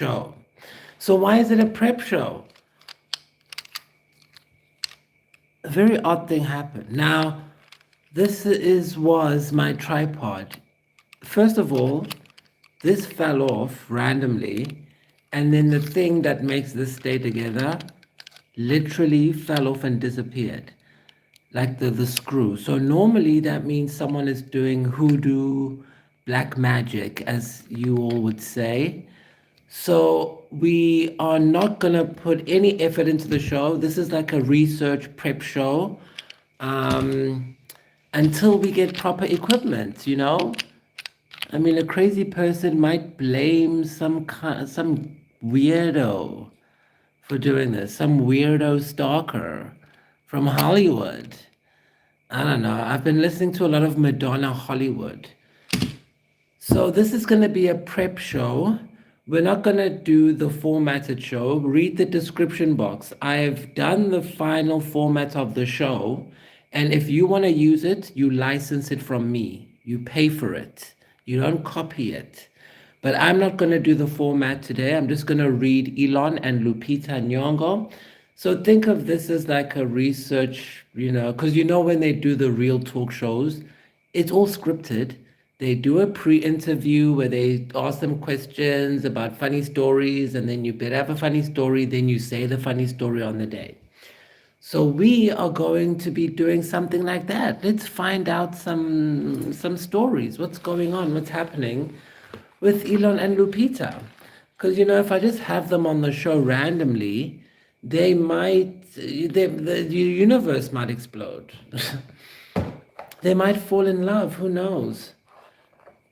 show. So why is it a prep show? A very odd thing happened. Now, was my tripod. First of all, this fell off randomly, and then the thing that makes this stay together literally fell off and disappeared, like the screw. So normally that means someone is doing hoodoo, black magic, as you all would say. So we are not gonna put any effort into the show. This is like a research prep show, until we get proper equipment, you know? I mean, a crazy person might blame some weirdo for doing this, some weirdo stalker from Hollywood. I don't know. I've been listening to a lot of Madonna Hollywood. So this is going to be a prep show. We're not going to do the formatted show. Read the description box. I've done the final format of the show. And if you want to use it, you license it from me. You pay for it. You don't copy it. But I'm not going to do the format today. I'm just going to read Elon and Lupita Nyong'o. So think of this as like a research, because when they do the real talk shows, it's all scripted. They do a pre-interview where they ask them questions about funny stories, and then you better have a funny story, then you say the funny story on the day. So we are going to be doing something like that. Let's find out some stories. What's going on? What's happening with Elon and Lupita? Because, if I just have them on the show randomly, the universe might explode. They might fall in love. Who knows?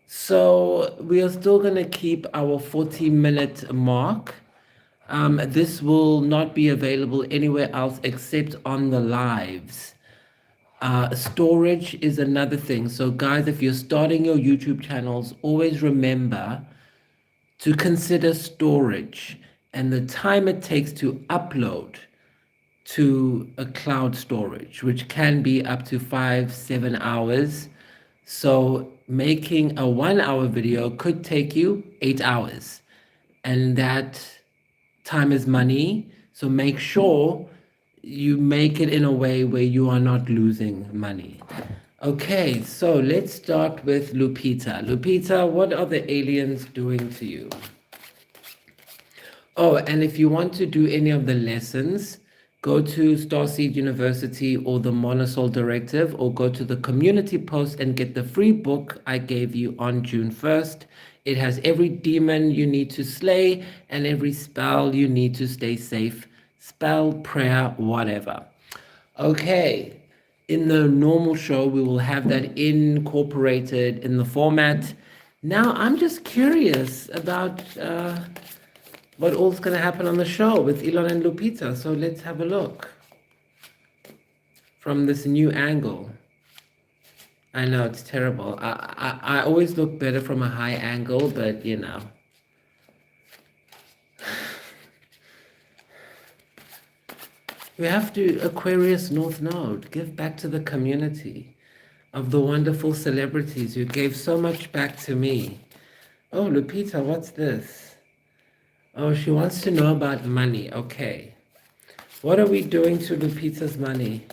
So we are still going to keep our 40-minute mark. This will not be available anywhere else except on the lives. Storage is another thing. So guys, if you're starting your YouTube channels, always remember to consider storage and the time it takes to upload to a cloud storage, which can be up to 5-7 hours. So making a 1-hour video could take you 8 hours, and that time is money. So make sure you make it in a way where you are not losing money. Okay, so let's start with Lupita. Lupita, what are the aliens doing to you? Oh, and if you want to do any of the lessons, go to Starseed University or the Monosol Directive, or go to the community post and get the free book I gave you on June 1st. It has every demon you need to slay and every spell you need to stay safe. Spell, prayer, whatever. Okay, in the normal show, we will have that incorporated in the format. Now, I'm just curious about what all's going to happen on the show with Elon and Lupita. So let's have a look from this new angle. I know it's terrible. I always look better from a high angle, but we have to Aquarius North Node, give back to the community of the wonderful celebrities who gave so much back to me. Oh, Lupita, what's this? Oh, she wants to know about money. Okay. What are we doing to Lupita's money?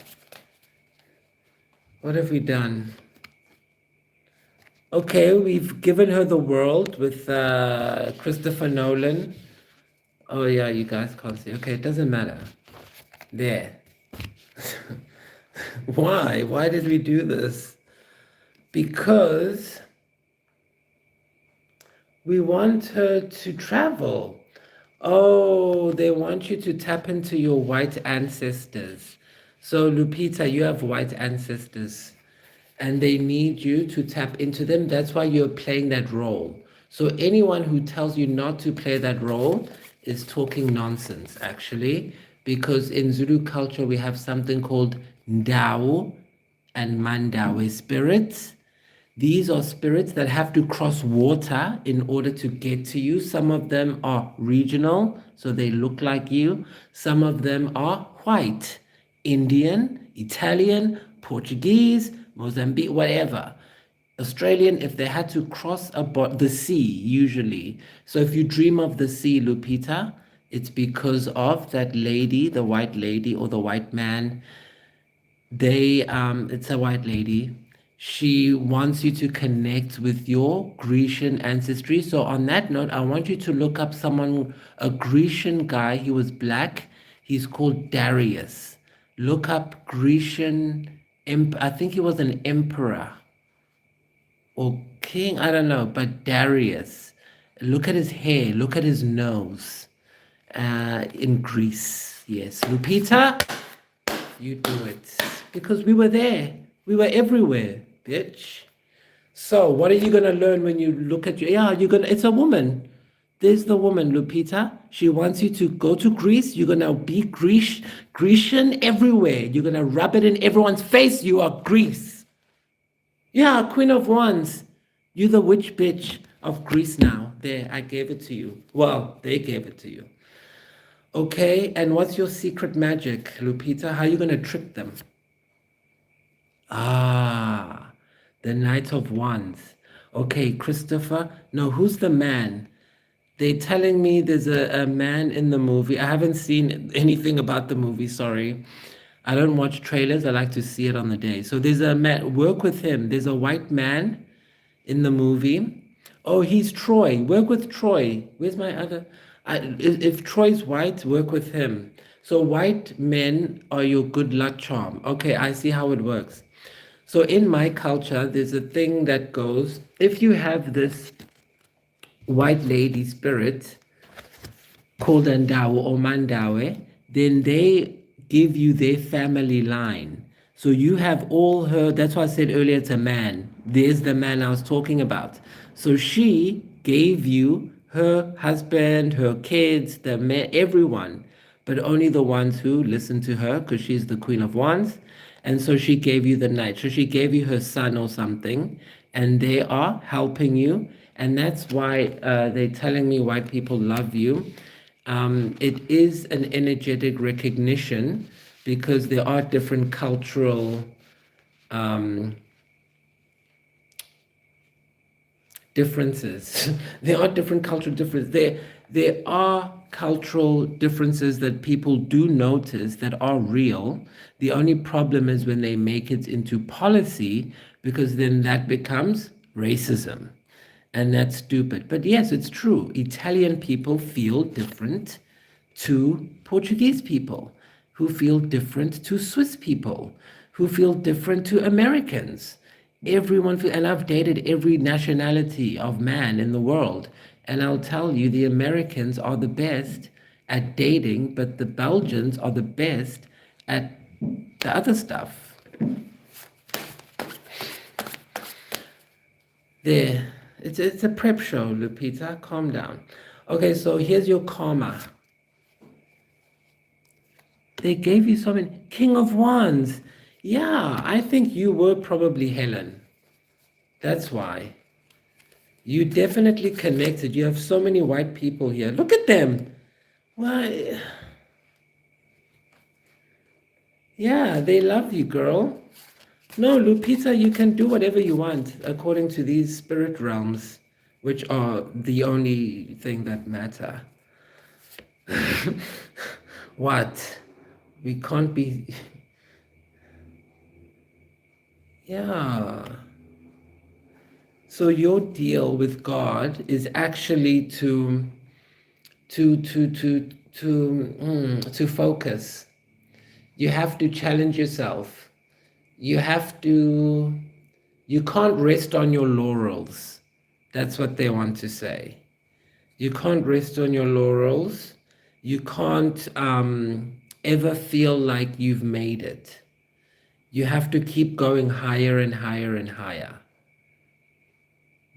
What have we done? Okay, we've given her the world with Christopher Nolan. Oh, yeah, you guys can't see. Okay, it doesn't matter. There. Why? Why did we do this? Because we want her to travel. Oh, they want you to tap into your white ancestors. So, Lupita, you have white ancestors, and they need you to tap into them. That's why you're playing that role. So anyone who tells you not to play that role is talking nonsense, actually, because in Zulu culture, we have something called Ndau and Mandawe spirits. These are spirits that have to cross water in order to get to you. Some of them are regional, so they look like you. Some of them are white, Indian, Italian, Portuguese, Mozambique, whatever. Australian, if they had to cross the sea, usually. So if you dream of the sea, Lupita, it's because of that lady, the white lady or the white man. It's a white lady. She wants you to connect with your Grecian ancestry. So on that note, I want you to look up someone, a Grecian guy. He was black. He's called Darius. Look up Grecian, I think he was an emperor or king, I don't know, but Darius. Look at his hair, look at his nose. In Greece, yes. Lupita, you do it. Because we were there. We were everywhere, bitch. So what are you gonna learn when you look at it's a woman. There's the woman, Lupita. She wants you to go to Greece. You're gonna be Grecian everywhere. You're gonna rub it in everyone's face. You are Greece. Yeah, Queen of Wands. You're the witch bitch of Greece now. There, I gave it to you. Well, they gave it to you. Okay, and what's your secret magic, Lupita? How are you going to trick them? Ah, the Knight of Wands. Okay, Christopher. No, who's the man? They're telling me there's a man in the movie. I haven't seen anything about the movie, sorry. I don't watch trailers. I like to see it on the day. So there's a man, work with him. There's a white man in the movie. Oh, he's Troy. Work with Troy. Where's my other? If Troy's white, work with him. So white men are your good luck charm. Okay, I see how it works. So in my culture, there's a thing that goes, if you have this white lady spirit called Andawo or Mandawe, then they give you their family line. So you have all her, that's why I said earlier it's a man. There's the man I was talking about. So she gave you her husband, her kids, the man, everyone, but only the ones who listen to her because she's the Queen of Wands. And so she gave you the knight. So she gave you her son or something, and they are helping you. And that's why they're telling me white people love you. It is an energetic recognition because there are different cultural differences. There are different cultural differences. There are cultural differences that people do notice that are real. The only problem is when they make it into policy, because then that becomes racism. And that's stupid. But yes, it's true. Italian people feel different to Portuguese people, who feel different to Swiss people, who feel different to Americans. Everyone and I've dated every nationality of man in the world. And I'll tell you, the Americans are the best at dating, but the Belgians are the best at the other stuff. There. It's a prep show, Lupita. Calm down. Okay, so here's your karma. They gave you something. King of Wands. Yeah, I think you were probably Helen. That's why. You definitely connected. You have so many white people here. Look at them. Why? Yeah, they love you, girl. No, Lupita, you can do whatever you want according to these spirit realms, which are the only thing that matter. What? We can't be... Yeah. So your deal with God is actually to focus. You have to challenge yourself. You can't rest on your laurels. That's what they want to say. You can't rest on your laurels. You can't ever feel like you've made it. You have to keep going higher and higher and higher.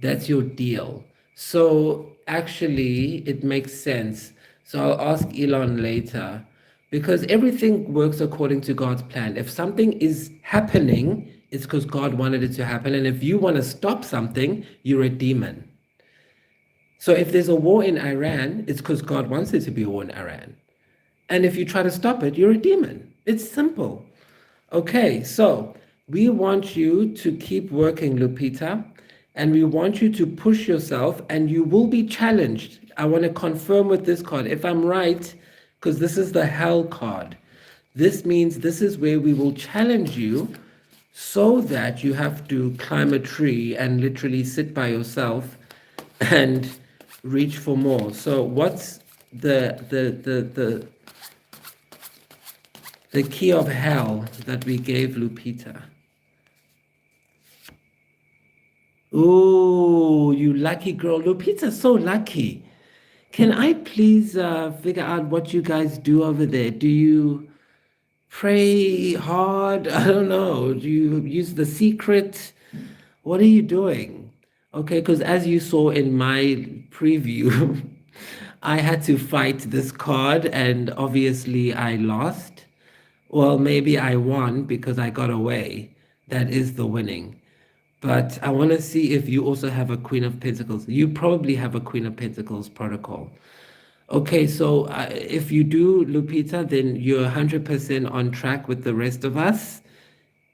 That's your deal. So actually, it makes sense. So I'll ask Elon later, because everything works according to God's plan. If something is happening, it's because God wanted it to happen. And if you want to stop something, you're a demon. So if there's a war in Iran, it's because God wants there to be a war in Iran. And if you try to stop it, you're a demon. It's simple. Okay, so We want you to keep working, Lupita, and we want you to push yourself, and you will be challenged. I want to confirm with this card if I'm right, because this is the hell card. This means this is where we will challenge you so that you have to climb a tree and literally sit by yourself and reach for more. So what's the key of hell that we gave Lupita? Oh, you lucky girl. Lupita's so lucky. Can I please figure out what you guys do over there? Do you pray hard? I don't know. Do you use the secret? What are you doing? Okay, because as you saw in my preview, I had to fight this card and obviously I lost. Well, maybe I won because I got away. That is the winning. But I want to see if you also have a Queen of Pentacles. You probably have a Queen of Pentacles protocol. Okay, so if you do, Lupita, then you're 100% on track with the rest of us.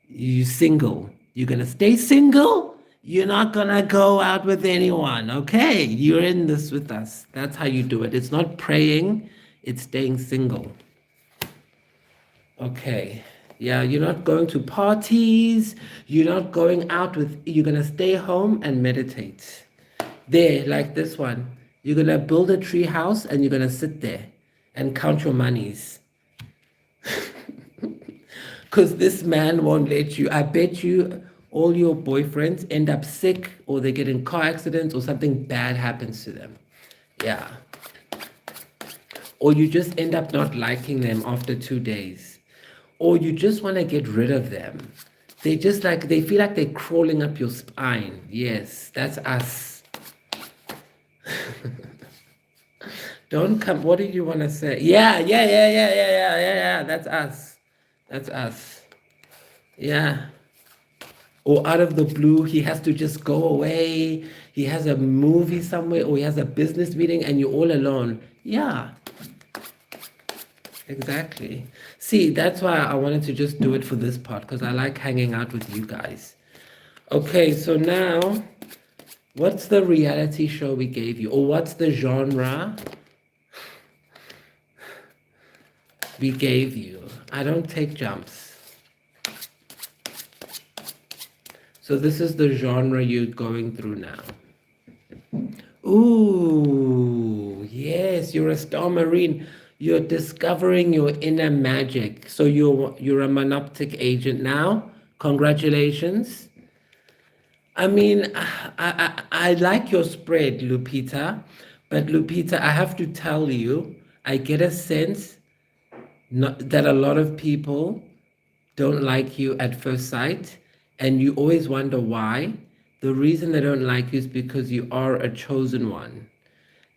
You single. You're going to stay single. You're not going to go out with anyone. Okay, you're in this with us. That's how you do it. It's not praying, it's staying single. Okay. Yeah, you're not going to parties. You're not going out with, you're going to stay home and meditate. There, like this one. You're going to build a tree house and you're going to sit there and count your monies. Because this man won't let you. I bet you all your boyfriends end up sick or they get in car accidents or something bad happens to them. Yeah. Or you just end up not liking them after 2 days. Or you just want to get rid of them. They just like, they feel like they're crawling up your spine. Yes, that's us. Don't come. What do you want to say? Yeah. That's us. That's us. Yeah. Or out of the blue, he has to just go away. He has a movie somewhere or he has a business meeting and you're all alone. Yeah. Exactly. See, that's why I wanted to just do it for this part because I like hanging out with you guys. Okay, so now, what's the reality show we gave you? Or what's the genre we gave you? I don't take jumps. So this is the genre you're going through now. Ooh, yes, you're a star marine. You're discovering your inner magic. So you're a monoptic agent now. Congratulations. I mean, I like your spread, Lupita, but Lupita, I have to tell you, I get a sense that a lot of people don't like you at first sight, and you always wonder why. The reason they don't like you is because you are a chosen one.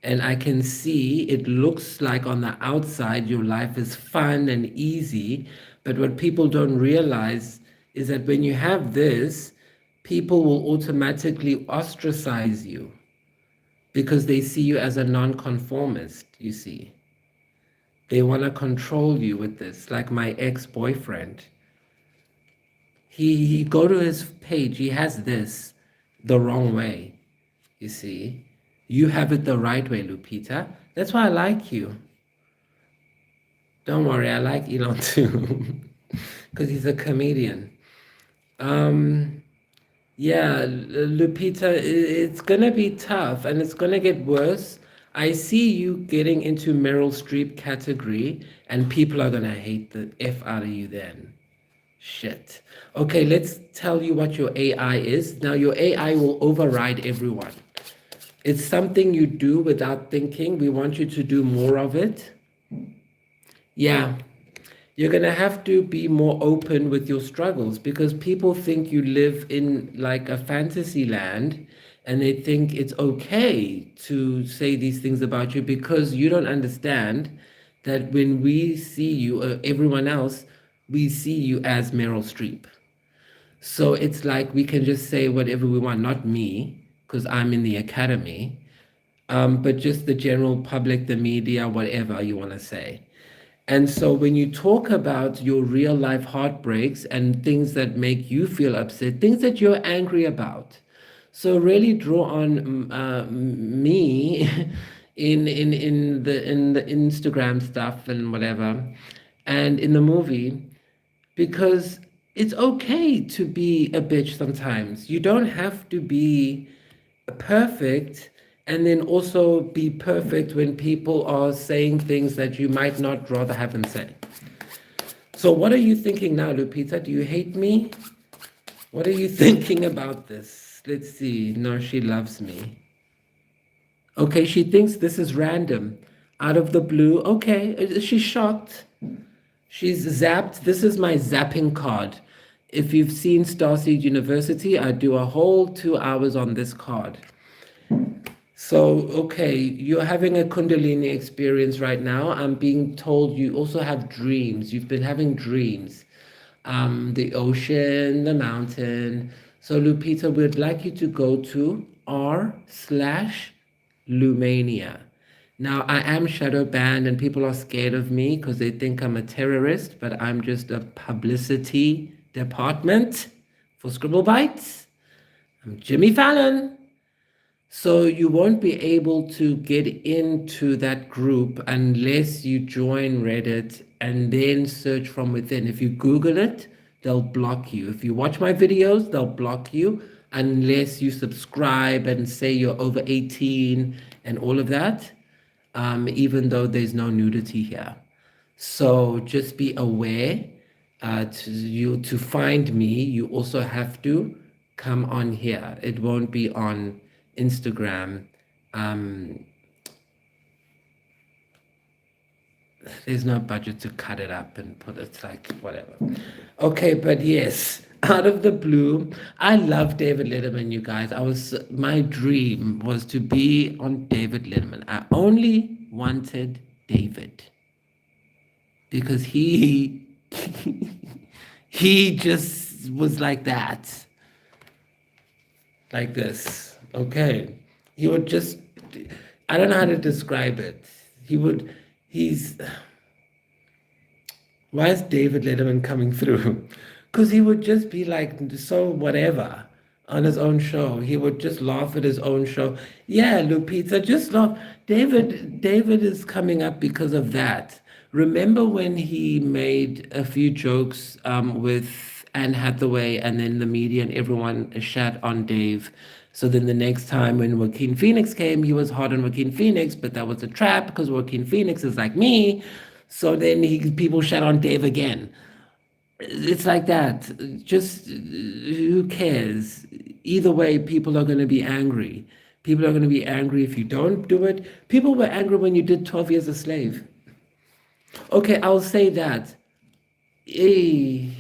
And I can see it looks like on the outside your life is fun and easy, but what people don't realize is that when you have this, people will automatically ostracize you because they see you as a nonconformist, you see. They want to control you with this, like my ex-boyfriend. He go to his page, he has this the wrong way, you see. You have it the right way, Lupita. That's why I like you. Don't worry, I like Elon too, because he's a comedian. Yeah, Lupita, it's gonna be tough and it's gonna get worse. I see you getting into Meryl Streep category, and people are gonna hate the F out of you then. Shit. Okay, let's tell you what your AI is. Now, your AI will override everyone. It's something you do without thinking. We want you to do more of it. Yeah. You're going to have to be more open with your struggles because people think you live in like a fantasy land and they think it's okay to say these things about you because you don't understand that when we see you, everyone else, we see you as Meryl Streep. So it's like we can just say whatever we want, not me, because I'm in the academy, but just the general public, the media, whatever you want to say. And so when you talk about your real life heartbreaks and things that make you feel upset, things that you're angry about, so really draw on me in the Instagram stuff and whatever, and in the movie, because it's okay to be a bitch sometimes. You don't have to be perfect and then also be perfect when people are saying things that you might not rather have them say. So what are you thinking now, Lupita? Do you hate me? What are you thinking about this? Let's see. No, she loves me. Okay, she thinks this is random. Out of the blue. Okay, she's shocked. She's zapped. This is my zapping card. If you've seen Starseed University, I do a whole 2 hours on this card. So, okay, you're having a Kundalini experience right now. I'm being told you also have dreams. You've been having dreams. The ocean, the mountain. So, Lupita, we'd like you to go to r/Lumania. Now, I am shadow banned and people are scared of me because they think I'm a terrorist, but I'm just a publicity department for Scribblebytes. I'm Jimmy Fallon. So you won't be able to get into that group unless you join Reddit and then search from within. If you Google it, they'll block you. If you watch my videos, they'll block you unless you subscribe and say you're over 18 and all of that, even though there's no nudity here. So just be aware. To find me, you also have to come on here. It won't be on Instagram. There's no budget to cut it up and put it like whatever. Okay, but yes, out of the blue, I love David Letterman, you guys. My dream was to be on David Letterman. I only wanted David because he he just was like that, like this. Okay, he would just, I don't know how to describe it. Why is David Letterman coming through? Because he would just be like so whatever on his own show. He would just laugh at his own show. Yeah, Lupita, just laugh. David is coming up because of that. Remember when he made a few jokes with Anne Hathaway and then the media and everyone shat on Dave? So then the next time when Joaquin Phoenix came, he was hard on Joaquin Phoenix, but that was a trap because Joaquin Phoenix is like me. So then people shat on Dave again. It's like that. Just who cares? Either way, people are going to be angry. People are going to be angry if you don't do it. People were angry when you did 12 Years a Slave. Okay, I'll say that. Hey,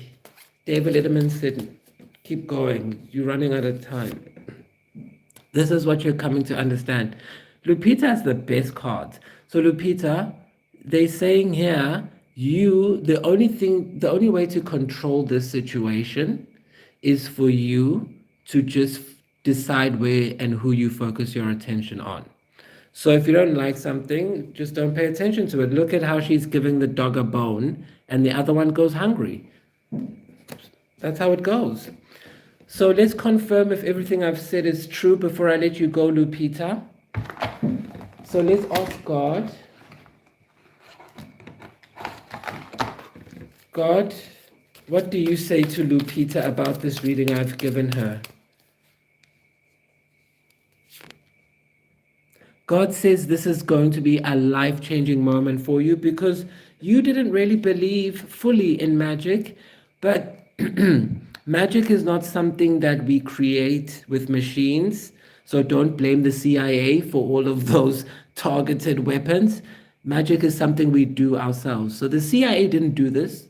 David Letterman said, keep going. You're running out of time. This is what you're coming to understand. Lupita has the best cards. So Lupita, they're saying here, the only way to control this situation is for you to just decide where and who you focus your attention on. So if you don't like something, just don't pay attention to it. Look at how she's giving the dog a bone and the other one goes hungry. That's how it goes. So let's confirm if everything I've said is true before I let you go, Lupita. So let's ask God. God, what do you say to Lupita about this reading I've given her? God says this is going to be a life-changing moment for you because you didn't really believe fully in magic, but magic is not something that we create with machines. So don't blame the CIA for all of those targeted weapons. Magic is something we do ourselves. So the CIA didn't do this.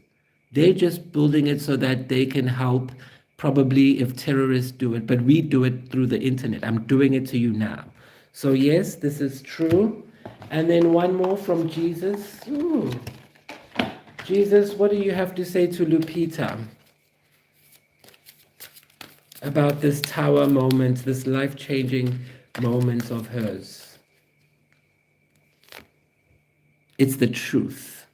They're just building it so that they can help probably if terrorists do it, but we do it through the internet. I'm doing it to you now. So yes, this is true. And then one more from Jesus. Ooh. Jesus, what do you have to say to Lupita about this tower moment, this life-changing moment of hers? It's the truth.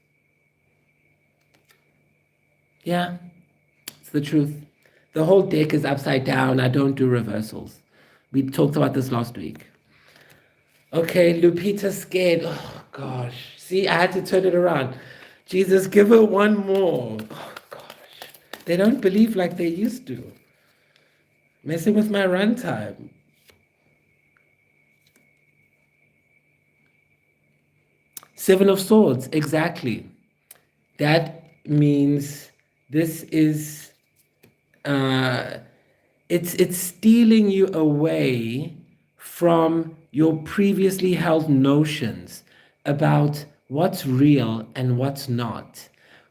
Yeah, it's the truth. The whole deck is upside down. I don't do reversals. We talked about this last week. Okay, Lupita's scared. Oh gosh. See, I had to turn it around. Jesus, give her one more. Oh gosh. They don't believe like they used to. Messing with my runtime. Seven of Swords, exactly. That means this is uh it's stealing you away from your previously held notions about what's real and what's not.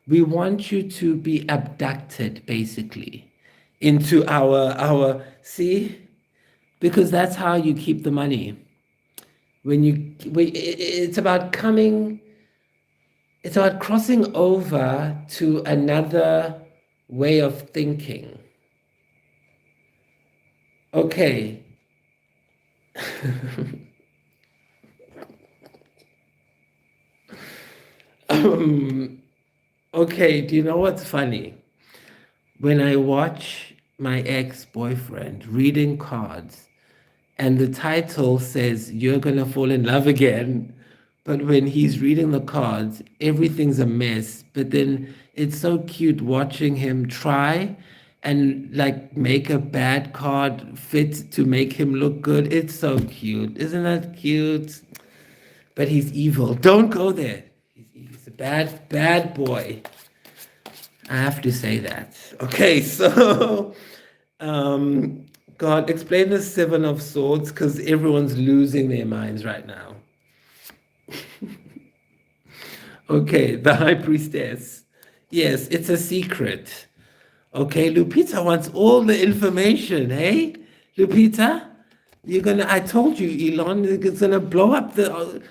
We want you to be abducted basically into our see, because that's how you keep the money. It's about coming, it's about crossing over to another way of thinking. Okay. Okay, do you know what's funny? When I watch my ex-boyfriend reading cards and the title says you're gonna fall in love again, but when he's reading the cards, everything's a mess. But then it's so cute watching him try and like make a bad card fit to make him look good. It's so cute. Isn't that cute? But he's evil. Don't go there. He's a bad, bad boy. I have to say that. Okay, so God, explain the Seven of Swords because everyone's losing their minds right now. Okay, the High Priestess. Yes, it's a secret. Okay, Lupita wants all the information, hey? Lupita, you're gonna, I told you, Elon is gonna blow up the.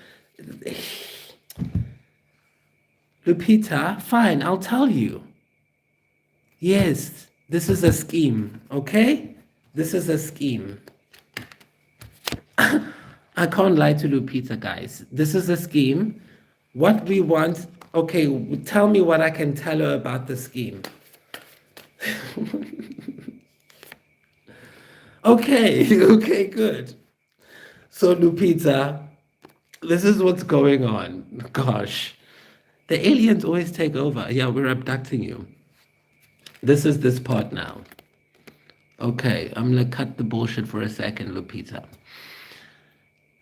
Lupita, fine, I'll tell you. Yes, this is a scheme, okay? This is a scheme. I can't lie to Lupita, guys. This is a scheme. What we want, okay, tell me what I can tell her about the scheme. Okay, okay, good. So, Lupita, this is what's going on. Gosh, the aliens always take over. Yeah, we're abducting you. This is this part now. Okay, I'm gonna cut the bullshit for a second, Lupita.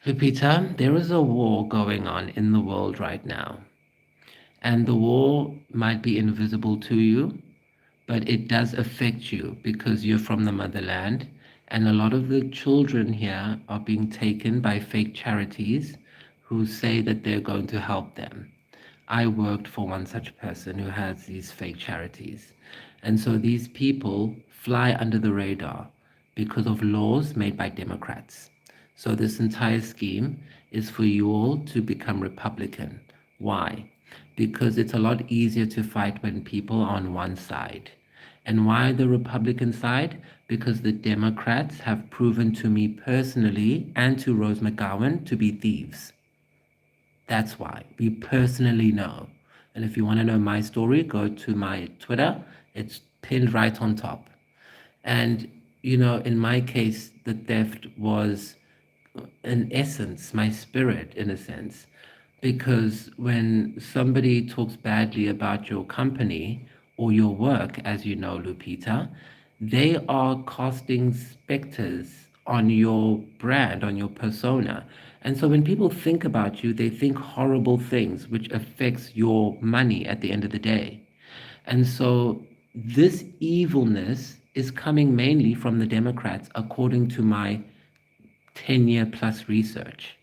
Lupita, there is a war going on in the world right now. And the war might be invisible to you, but it does affect you because you're from the motherland. And a lot of the children here are being taken by fake charities who say that they're going to help them. I worked for one such person who has these fake charities. And so these people fly under the radar because of laws made by Democrats. So this entire scheme is for you all to become Republican. Why? Because it's a lot easier to fight when people are on one side. And why the Republican side? Because the Democrats have proven to me personally and to Rose McGowan to be thieves. That's why. We personally know. And if you want to know my story, go to my Twitter. It's pinned right on top. And, you know, in my case, the theft was, in essence, my spirit, in a sense. Because when somebody talks badly about your company or your work, as you know, Lupita, they are casting specters on your brand, on your persona. And so when people think about you, they think horrible things, which affects your money at the end of the day. And so this evilness is coming mainly from the Democrats, according to my 10-year plus research.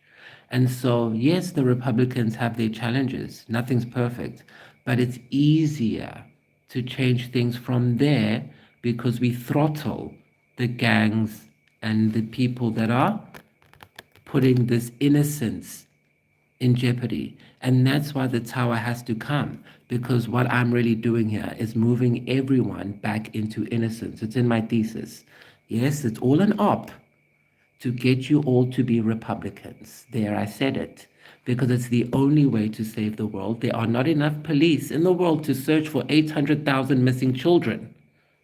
And so, yes, the Republicans have their challenges. Nothing's perfect, but it's easier to change things from there because we throttle the gangs and the people that are putting this innocence in jeopardy. And that's why the tower has to come, because what I'm really doing here is moving everyone back into innocence. It's in my thesis. Yes, it's all an op to get you all to be Republicans. There, I said it. because it's the only way to save the world. There are not enough police in the world to search for 800,000 missing children.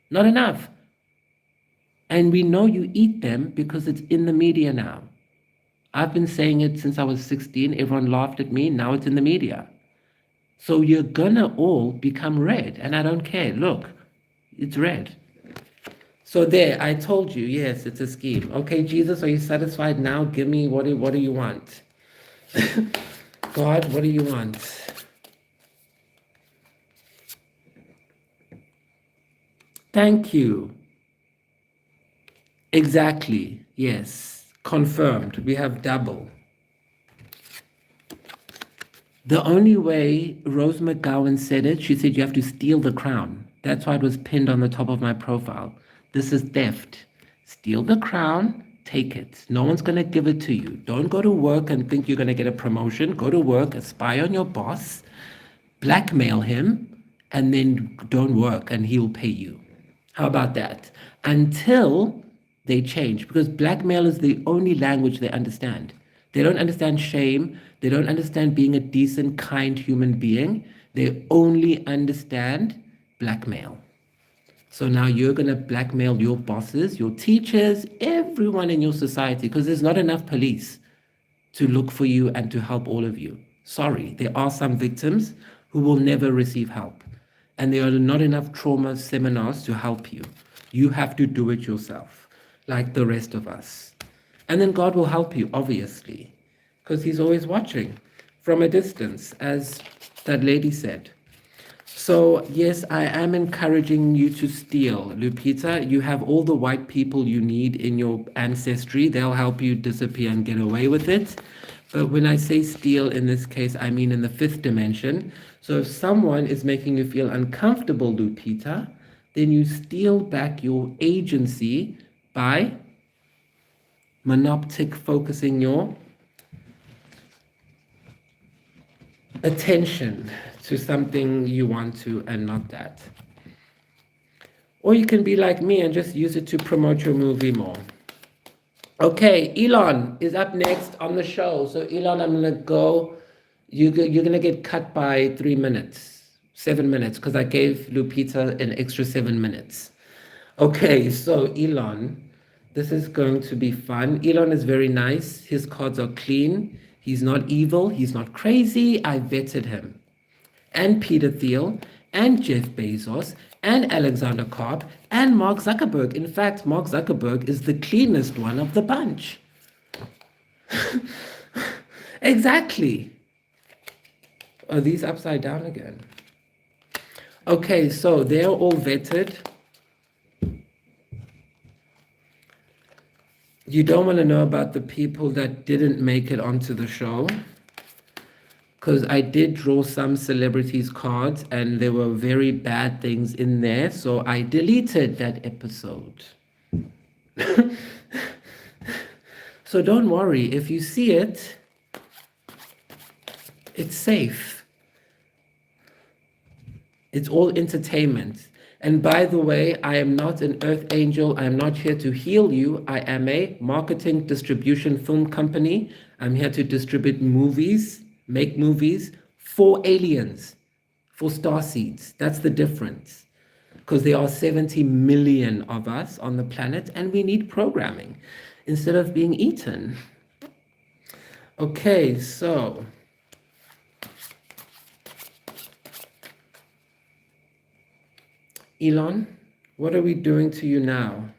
Not enough. And we know you eat them because it's in the media now. I've been saying it since I was 16. Everyone laughed at me. Now it's in the media. So you're gonna all become red, and I don't care. Look, it's red. So there, I told you, yes, it's a scheme. Okay, Jesus, are you satisfied now? Give me, what do you want? God, what do you want? Thank you. Exactly, yes. Confirmed, we have double. The only way Rose McGowan said it, she said you have to steal the crown. That's why it was pinned on the top of my profile. This is theft. Steal the crown, take it. No one's going to give it to you. Don't go to work and think you're going to get a promotion. Go to work, spy on your boss, blackmail him, and then don't work and he'll pay you. How about that? Until they change, because blackmail is the only language they understand. They don't understand shame. They don't understand being a decent, kind human being. They only understand blackmail. So now you're going to blackmail your bosses, your teachers, everyone in your society, because there's not enough police to look for you and to help all of you. Sorry, there are some victims who will never receive help. And there are not enough trauma seminars to help you. You have to do it yourself, like the rest of us. And then God will help you, obviously, because he's always watching from a distance, as that lady said. So yes, I am encouraging you to steal. Lupita, you have all the white people you need in your ancestry. They'll help you disappear and get away with it. But when I say steal in this case, I mean in the fifth dimension. So if someone is making you feel uncomfortable, Lupita, then you steal back your agency by monoptic focusing your attention to something you want to and not that. Or you can be like me and just use it to promote your movie more. Okay, Elon is up next on the show. So Elon, I'm gonna go. You're gonna get cut by 3 minutes, 7 minutes, because I gave Lupita an extra 7 minutes. Okay, so Elon, this is going to be fun. Elon is very nice. His cards are clean. He's not evil. He's not crazy. I vetted him. And Peter Thiel, and Jeff Bezos, and Alexander Karp, and Mark Zuckerberg. In fact, Mark Zuckerberg is the cleanest one of the bunch. Exactly. Are these upside down again? Okay, so they're all vetted. You don't want to know about the people that didn't make it onto the show, because I did draw some celebrities' cards and there were very bad things in there, so I deleted that episode. So don't worry, if you see it, it's safe. It's all entertainment. And by the way, I am not an earth angel. I am not here to heal you. I am a marketing distribution film company. I'm here to distribute movies, make movies for aliens, for starseeds. That's the difference. Because there are 70 million of us on the planet and we need programming instead of being eaten. Okay, so Elon, what are we doing to you now?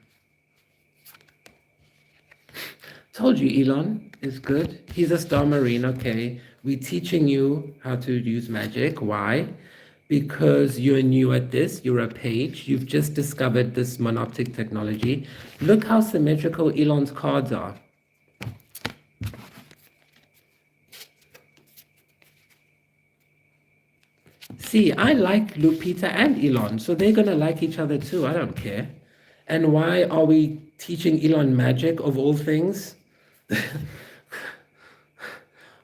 Told you Elon is good. He's a star marine, okay. We're teaching you how to use magic. Why? Because you're new at this, you're a page, you've just discovered this monoptic technology. Look how symmetrical Elon's cards are. See, I like Lupita and Elon, so they're gonna like each other too, I don't care. And why are we teaching Elon magic of all things?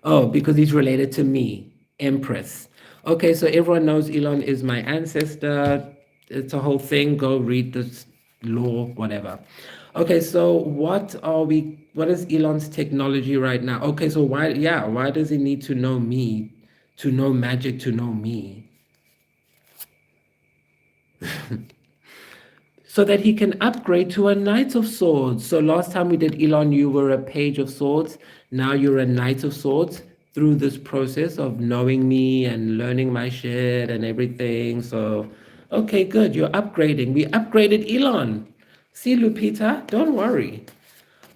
Oh, because he's related to me, Empress. Okay, so everyone knows Elon is my ancestor. It's a whole thing. Go read this law, whatever. Okay, so what is Elon's technology right now? Okay, so why does he need to know me, to know magic, to know me? So that he can upgrade to a Knight of Swords. So last time we did Elon, you were a Page of Swords. Now you're a Knight of Swords through this process of knowing me and learning my shit and everything. So, okay, good. You're upgrading. We upgraded Elon. See, Lupita, don't worry.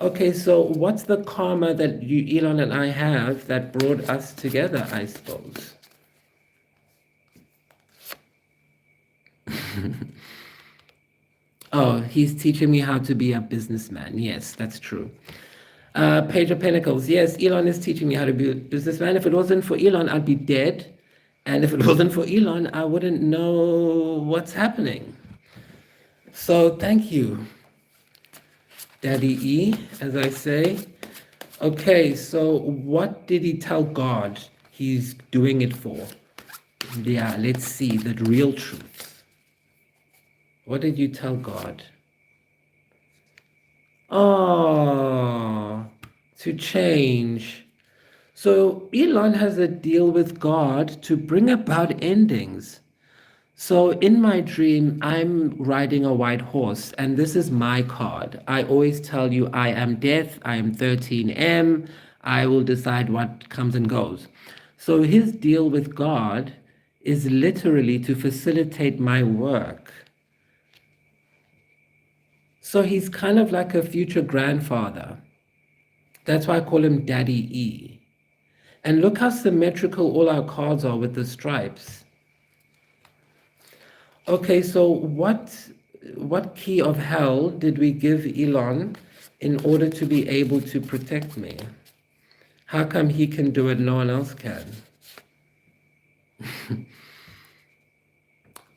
Okay, so what's the karma that you, Elon and I have that brought us together, I suppose? Oh, he's teaching me how to be a businessman. Yes, that's true. Page of Pentacles. Yes, Elon is teaching me how to be a businessman. If it wasn't for Elon, I'd be dead. And if it wasn't for Elon, I wouldn't know what's happening. So thank you, Daddy E, as I say. Okay, so what did he tell God he's doing it for? Yeah, let's see the real truth. What did you tell God? Oh, to change. So Elon has a deal with God to bring about endings. So in my dream, I'm riding a white horse, and this is my card. I always tell you I am death, I am 13M, I will decide what comes and goes. So his deal with God is literally to facilitate my work. So he's kind of like a future grandfather. That's why I call him Daddy E. And look how symmetrical all our cards are with the stripes. Okay, so what key of hell did we give Elon in order to be able to protect me? How come he can do it, no one else can?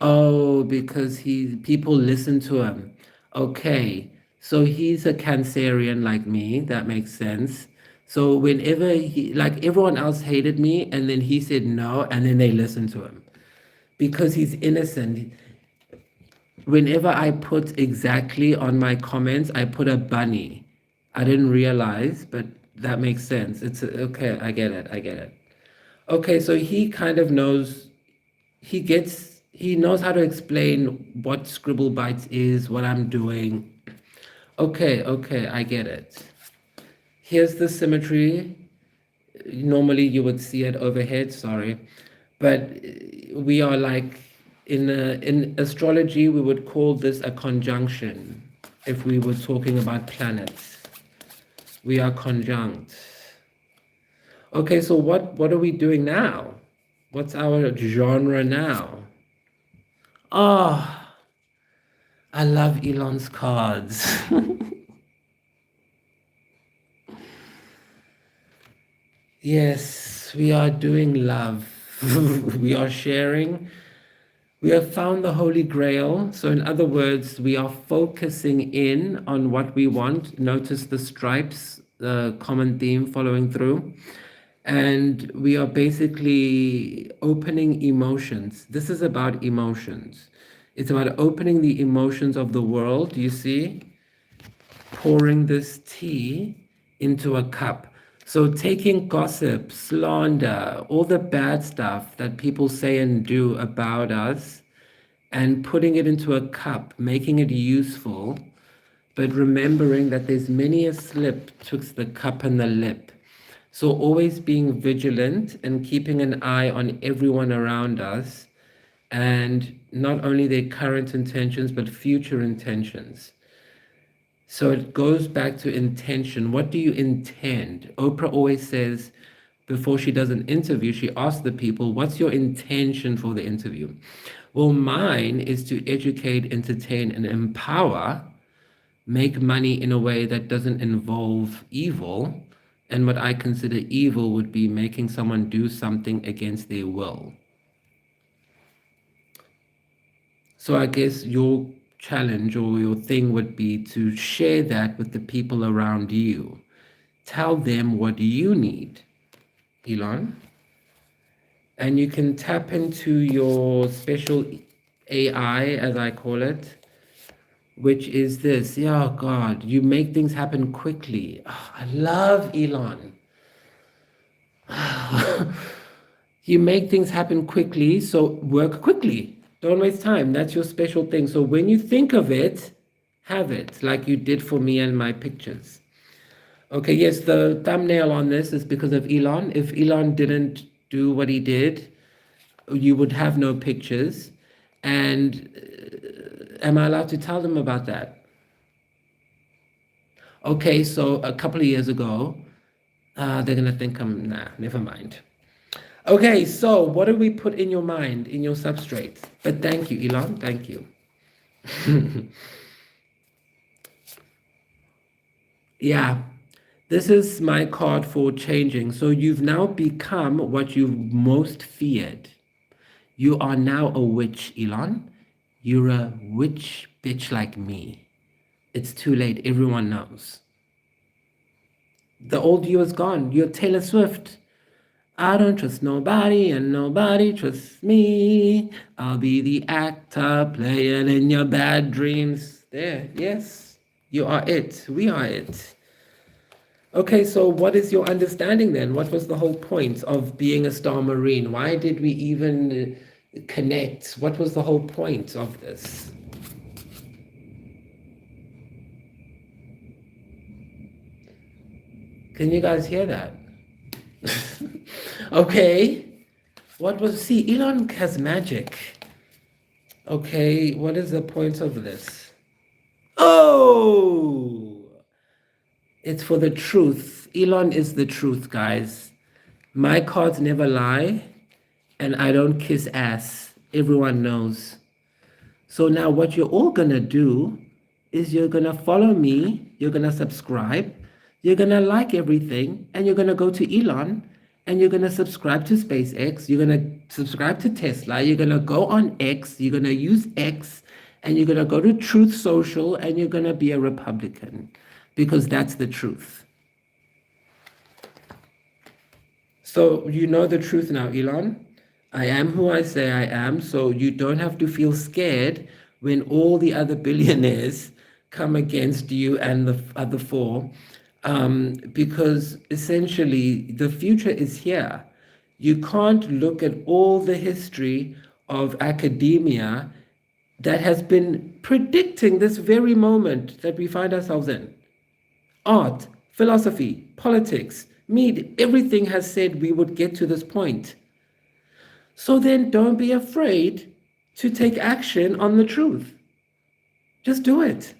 Oh, because people listen to him. Okay, so he's a Cancerian like me. That makes sense. So whenever like everyone else hated me, and then he said no, and then they listened to him because he's innocent. Whenever I put exactly on my comments, I put a bunny. I didn't realize, but that makes sense. Okay, I get it. I get it. Okay, so he kind of knows, he knows how to explain what Scribblebytes is, what I'm doing. Okay, okay, I get it. Here's the symmetry. Normally you would see it overhead, sorry. But we are like, in astrology, we would call this a conjunction if we were talking about planets. We are conjunct. Okay, so what are we doing now? What's our genre now? Oh, I love Elon's cards. Yes, we are doing love. We are sharing. We have found the Holy Grail. So, in other words, we are focusing in on what we want. Notice the stripes, the common theme following through. And we are basically opening emotions. This is about emotions. It's about opening the emotions of the world. You see? Pouring this tea into a cup. So taking gossip, slander, all the bad stuff that people say and do about us and putting it into a cup, making it useful, but remembering that there's many a slip twixt the cup and the lip. So always being vigilant and keeping an eye on everyone around us and not only their current intentions, but future intentions. So it goes back to intention. What do you intend? Oprah always says, before she does an interview, she asks the people, what's your intention for the interview? Well, mine is to educate, entertain, and empower, make money in a way that doesn't involve evil. And what I consider evil would be making someone do something against their will. So I guess your challenge or your thing would be to share that with the people around you. Tell them what you need, Elon. And you can tap into your special AI, as I call it, which is this. Yeah, God, you make things happen quickly. Oh, I love Elon. You make things happen quickly, so work quickly. Don't waste time. That's your special thing. So when you think of it, have it, like you did for me and my pictures. Okay, yes, the thumbnail on this is because of Elon. If Elon didn't do what he did, you would have no pictures. And am I allowed to tell them about that? Okay, so a couple of years ago, they're gonna think I'm, nah, never mind. Okay, so what do we put in your mind, in your substrate? But thank you, Elon, thank you. Yeah, this is my card for changing. So you've now become what you've most feared. You are now a witch, Elon. You're a witch bitch like me. It's too late, everyone knows. The old you is gone. You're Taylor Swift. I don't trust nobody and nobody trusts me. I'll be the actor playing in your bad dreams. There, yes, you are it. We are it. Okay, so what is your understanding then? What was the whole point of being a Star Marine? Why did we even connect? What was the whole point of this? Can you guys hear that? Okay. What was, see, Elon has magic. Okay, what is the point of this? Oh, it's for the truth. Elon is the truth, guys. My cards never lie, and I don't kiss ass. Everyone knows. So now what you're all gonna do is you're gonna follow me, you're gonna subscribe, you're gonna like everything, and you're gonna go to Elon, and you're gonna subscribe to SpaceX, you're gonna subscribe to Tesla, you're gonna go on X, you're gonna use X, and you're gonna go to Truth Social, and you're gonna be a Republican, because that's the truth. So you know the truth now, Elon. I am who I say I am, so you don't have to feel scared when all the other billionaires come against you and the other four, because essentially the future is here. You can't look at all the history of academia that has been predicting this very moment that we find ourselves in. Art, philosophy, politics, media, everything has said we would get to this point. So then don't be afraid to take action on the truth. Just do it.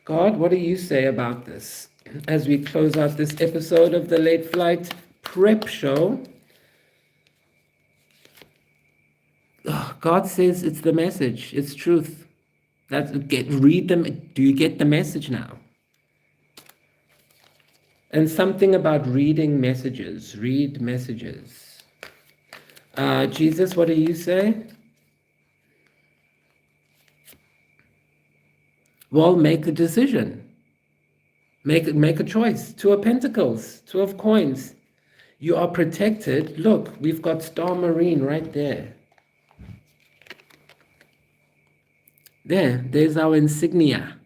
God, what do you say about this? As we close out this episode of the Late Flight Prep Show, God says it's the message, it's truth. Read them. Do you get the message now? And something about reading messages. Read messages. Jesus, what do you say? Well, make a decision. Make a choice. Two of Pentacles, two of Coins. You are protected. Look, we've got Star Marine right there. There's our insignia.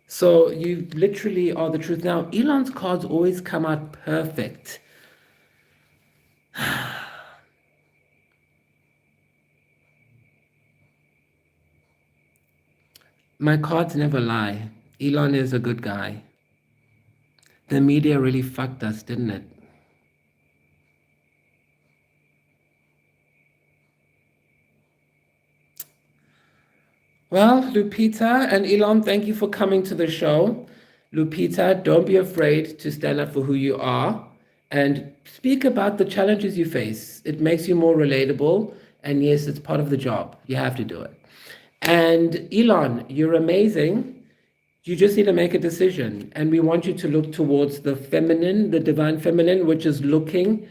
So you literally are the truth. Now, Elon's cards always come out perfect. My cards never lie. Elon is a good guy. The media really fucked us, didn't it? Well, Lupita and Elon, thank you for coming to the show. Lupita, don't be afraid to stand up for who you are and speak about the challenges you face. It makes you more relatable. And yes, it's part of the job. You have to do it. And Elon, you're amazing. You just need to make a decision. And we want you to look towards the feminine, the divine feminine, which is looking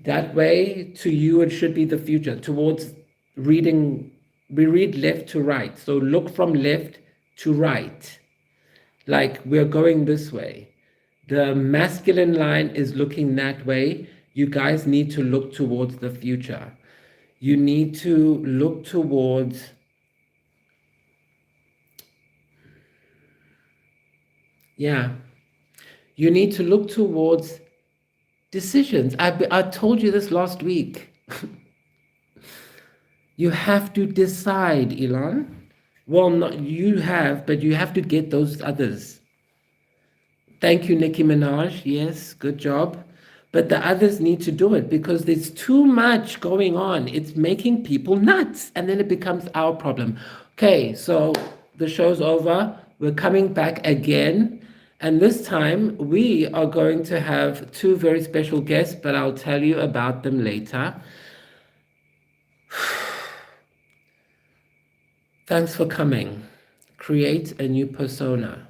that way. To you, it should be the future, towards reading. We read left to right. So look from left to right. Like we're going this way. The masculine line is looking that way. You guys need to look towards the future. You need to look towards Yeah. You need to look towards decisions. I told you this last week. You have to decide, Elon. Well, not you have, but you have to get those others. Thank you, Nicki Minaj. Yes, good job. But the others need to do it because there's too much going on. It's making people nuts. And then it becomes our problem. Okay, so the show's over. We're coming back again. And this time we are going to have two very special guests, but I'll tell you about them later. Thanks for coming. Create a new persona.